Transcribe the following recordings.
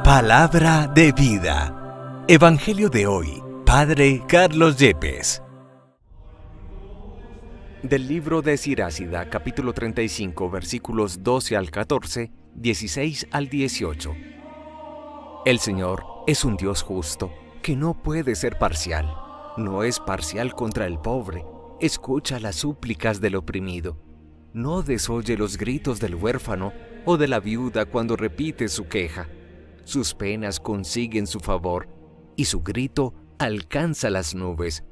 Palabra de vida. Evangelio de hoy, Padre Carlos Yepes. Del libro de Sirásida, capítulo 35, versículos 12 al 14, 16 al 18. El Señor es un Dios justo, que no puede ser parcial. No es parcial contra el pobre. Escucha las súplicas del oprimido. No desoye los gritos del huérfano o de la viuda cuando repite su queja. Sus penas consiguen su favor, y su grito alcanza las nubes.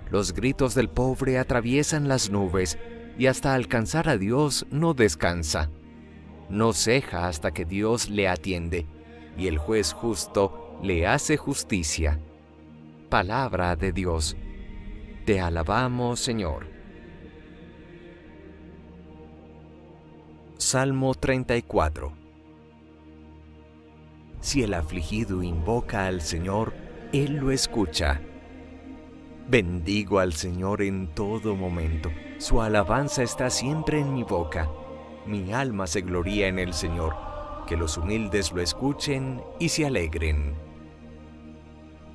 Los gritos del pobre atraviesan las nubes, y hasta alcanzar a Dios no descansa. No ceja hasta que Dios le atiende, y el juez justo le hace justicia. Palabra de Dios. Te alabamos, Señor. Salmo 34. Si el afligido invoca al Señor, Él lo escucha. Bendigo al Señor en todo momento. Su alabanza está siempre en mi boca. Mi alma se gloría en el Señor. Que los humildes lo escuchen y se alegren.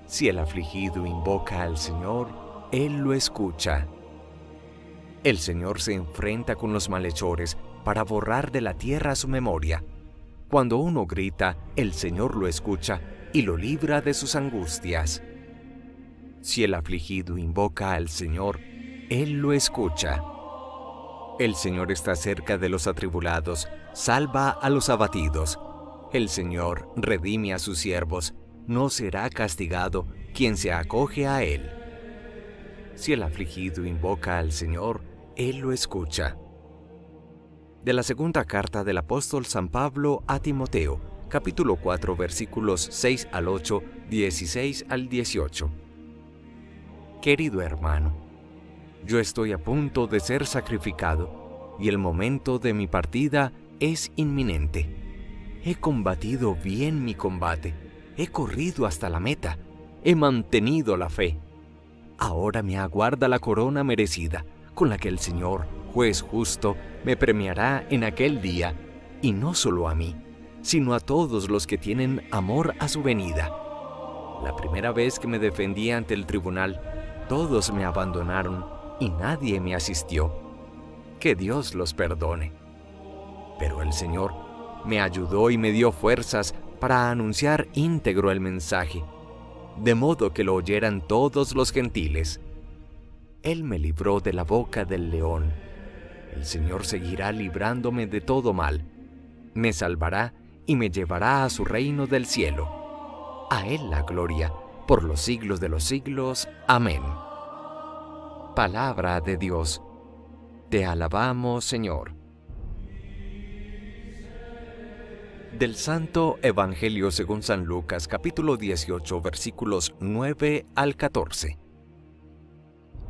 Si el afligido invoca al Señor, Él lo escucha. El Señor se enfrenta con los malhechores para borrar de la tierra su memoria. Cuando uno grita, el Señor lo escucha y lo libra de sus angustias. Si el afligido invoca al Señor, Él lo escucha. El Señor está cerca de los atribulados, salva a los abatidos. El Señor redime a sus siervos, no será castigado quien se acoge a Él. Si el afligido invoca al Señor, Él lo escucha. De la segunda carta del apóstol San Pablo a Timoteo, capítulo 4, versículos 6 al 8, 16 al 18. Querido hermano, yo estoy a punto de ser sacrificado, y el momento de mi partida es inminente. He combatido bien mi combate, he corrido hasta la meta, he mantenido la fe. Ahora me aguarda la corona merecida, con la que el Señor, juez justo, me premiará en aquel día, y no solo a mí, sino a todos los que tienen amor a su venida. La primera vez que me defendí ante el tribunal, todos me abandonaron y nadie me asistió. Que Dios los perdone. Pero el Señor me ayudó y me dio fuerzas para anunciar íntegro el mensaje, de modo que lo oyeran todos los gentiles. Él me libró de la boca del león. El Señor seguirá librándome de todo mal. Me salvará y me llevará a su reino del cielo. A Él la gloria, por los siglos de los siglos. Amén. Palabra de Dios. Te alabamos, Señor. Del Santo Evangelio según San Lucas, capítulo 18, versículos 9 al 14.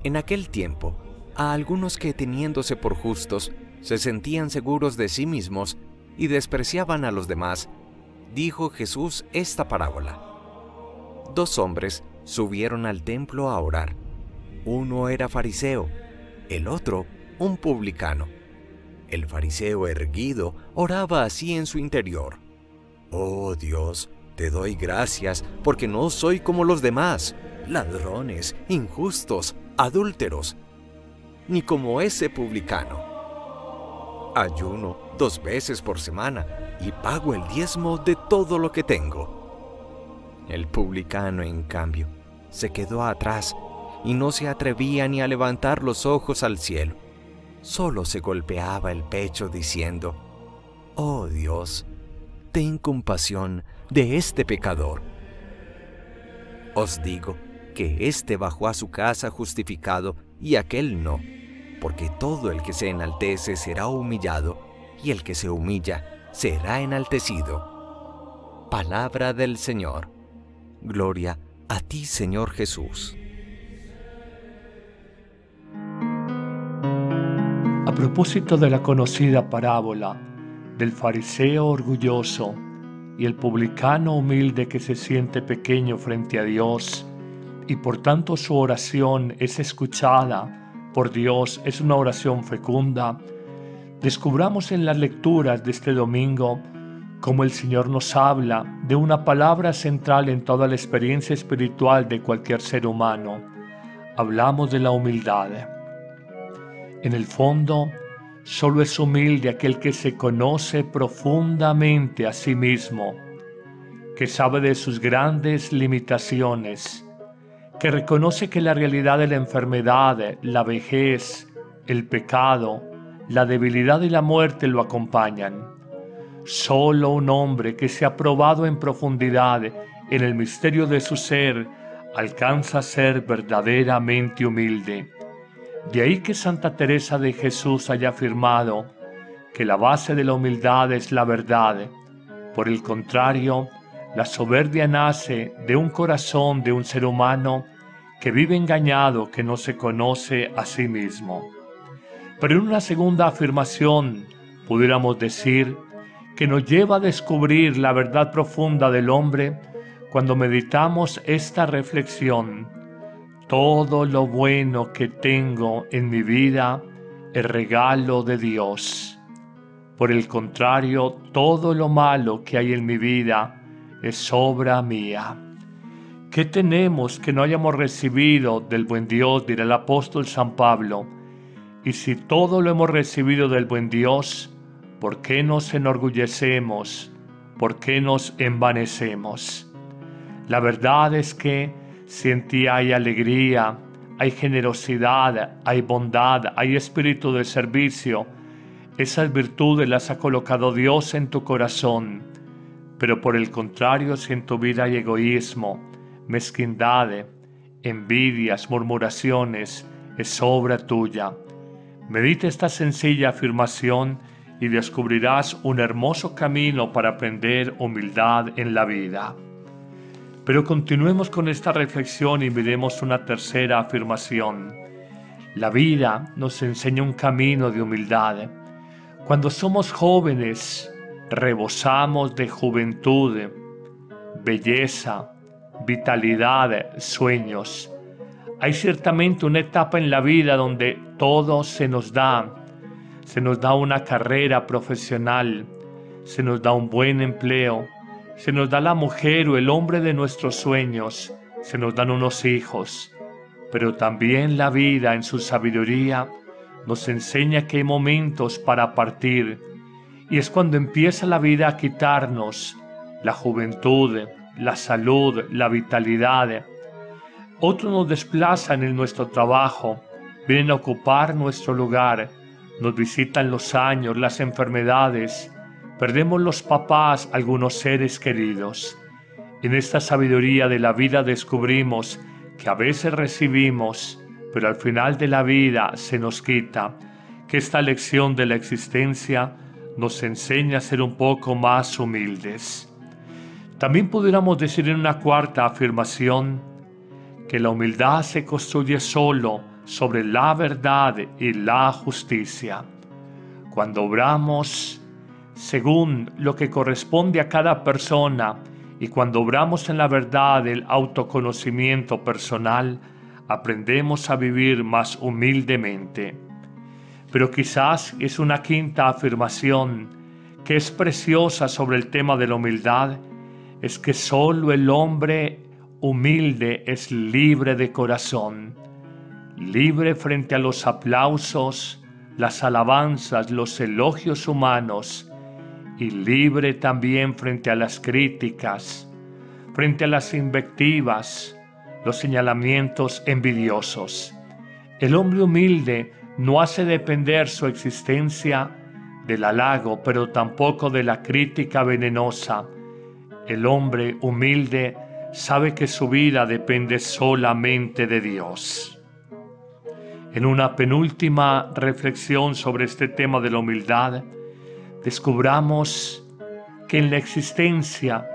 En aquel tiempo, a algunos que, teniéndose por justos, se sentían seguros de sí mismos y despreciaban a los demás, dijo Jesús esta parábola. Dos hombres subieron al templo a orar. Uno era fariseo, el otro un publicano. El fariseo erguido oraba así en su interior: Oh Dios, te doy gracias porque no soy como los demás, ladrones, injustos, adúlteros, ni como ese publicano. Ayuno 2 veces por semana y pago el diezmo de todo lo que tengo. El publicano, en cambio, se quedó atrás y no se atrevía ni a levantar los ojos al cielo. Solo se golpeaba el pecho diciendo: Oh Dios, ten compasión de este pecador. Os digo que éste bajó a su casa justificado y aquel no, porque todo el que se enaltece será humillado, y el que se humilla será enaltecido. Palabra del Señor. Gloria a ti, Señor Jesús. A propósito de la conocida parábola del fariseo orgulloso y el publicano humilde que se siente pequeño frente a Dios, y por tanto su oración es escuchada por Dios, es una oración fecunda, descubramos en las lecturas de este domingo como el Señor nos habla de una palabra central en toda la experiencia espiritual de cualquier ser humano. Hablamos de la humildad. En el fondo, solo es humilde aquel que se conoce profundamente a sí mismo, que sabe de sus grandes limitaciones, que reconoce que la realidad de la enfermedad, la vejez, el pecado, la debilidad y la muerte lo acompañan. Solo un hombre que se ha probado en profundidad en el misterio de su ser alcanza a ser verdaderamente humilde. De ahí que Santa Teresa de Jesús haya afirmado que la base de la humildad es la verdad. Por el contrario, la soberbia nace de un corazón de un ser humano que vive engañado, que no se conoce a sí mismo. Pero en una segunda afirmación, pudiéramos decir que nos lleva a descubrir la verdad profunda del hombre cuando meditamos esta reflexión: todo lo bueno que tengo en mi vida es regalo de Dios. Por el contrario, todo lo malo que hay en mi vida es obra mía. ¿Qué tenemos que no hayamos recibido del buen Dios?, dirá el apóstol San Pablo. Y si todo lo hemos recibido del buen Dios, ¿por qué nos enorgullecemos? ¿Por qué nos envanecemos? La verdad es que si en ti hay alegría, hay generosidad, hay bondad, hay espíritu de servicio, esas virtudes las ha colocado Dios en tu corazón. Pero por el contrario, si en tu vida hay egoísmo, mezquindad, envidias, murmuraciones, es obra tuya. Medita esta sencilla afirmación y descubrirás un hermoso camino para aprender humildad en la vida. Pero continuemos con esta reflexión y miremos una tercera afirmación. La vida nos enseña un camino de humildad. Cuando somos jóvenes, rebosamos de juventud, belleza, vitalidad, sueños. Hay ciertamente una etapa en la vida donde todo se nos da una carrera profesional, se nos da un buen empleo, se nos da la mujer o el hombre de nuestros sueños, se nos dan unos hijos. Pero también la vida en su sabiduría nos enseña que hay momentos para partir, y es cuando empieza la vida a quitarnos la juventud, la salud, la vitalidad. Otros nos desplazan en nuestro trabajo, vienen a ocupar nuestro lugar, nos visitan los años, las enfermedades, perdemos los papás, algunos seres queridos. En esta sabiduría de la vida descubrimos que a veces recibimos, pero al final de la vida se nos quita, que esta lección de la existencia nos enseña a ser un poco más humildes. También pudiéramos decir en una cuarta afirmación que la humildad se construye solo sobre la verdad y la justicia. Cuando obramos según lo que corresponde a cada persona y cuando obramos en la verdad del autoconocimiento personal, aprendemos a vivir más humildemente. Pero quizás es una quinta afirmación que es preciosa sobre el tema de la humildad, es que solo el hombre humilde es libre de corazón, libre frente a los aplausos, las alabanzas, los elogios humanos, y libre también frente a las críticas, frente a las invectivas, los señalamientos envidiosos. El hombre humilde no hace depender su existencia del halago, pero tampoco de la crítica venenosa. El hombre humilde sabe que su vida depende solamente de Dios. En una penúltima reflexión sobre este tema de la humildad, descubramos que en la existencia,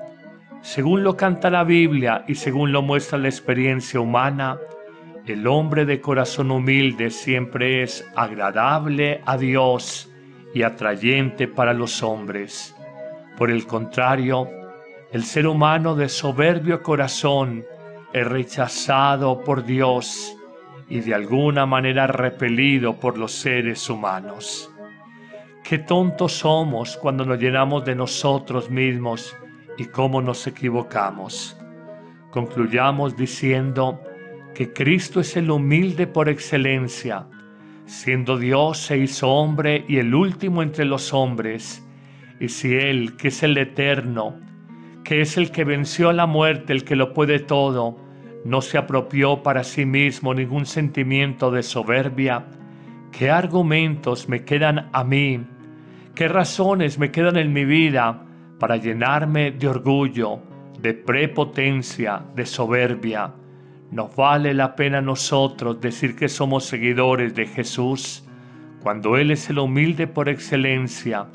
según lo canta la Biblia y según lo muestra la experiencia humana, el hombre de corazón humilde siempre es agradable a Dios y atrayente para los hombres. Por el contrario, el ser humano de soberbio corazón es rechazado por Dios y de alguna manera repelido por los seres humanos. qué tontos somos cuando nos llenamos de nosotros mismos y cómo nos equivocamos. Concluyamos diciendo que Cristo es el humilde por excelencia. Siendo Dios se hizo hombre y el último entre los hombres. Y si Él, que es el eterno, que es el que venció a la muerte, el que lo puede todo, no se apropió para sí mismo ningún sentimiento de soberbia, ¿qué argumentos me quedan a mí? ¿Qué razones me quedan en mi vida para llenarme de orgullo, de prepotencia, de soberbia? ¿Nos vale la pena a nosotros decir que somos seguidores de Jesús cuando Él es el humilde por excelencia,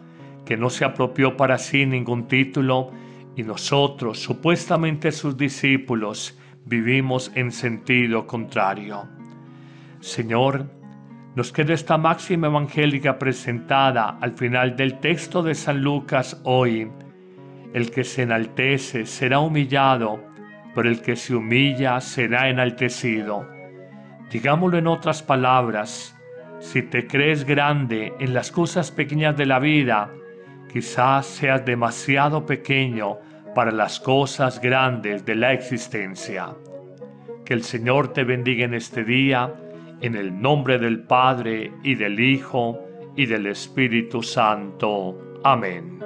que no se apropió para sí ningún título, y nosotros, supuestamente sus discípulos, vivimos en sentido contrario? Señor, nos queda esta máxima evangélica presentada al final del texto de San Lucas hoy. El que se enaltece será humillado, pero el que se humilla será enaltecido. Digámoslo en otras palabras, si te crees grande en las cosas pequeñas de la vida, quizás seas demasiado pequeño para las cosas grandes de la existencia. Que el Señor te bendiga en este día, en el nombre del Padre, y del Hijo, y del Espíritu Santo. Amén.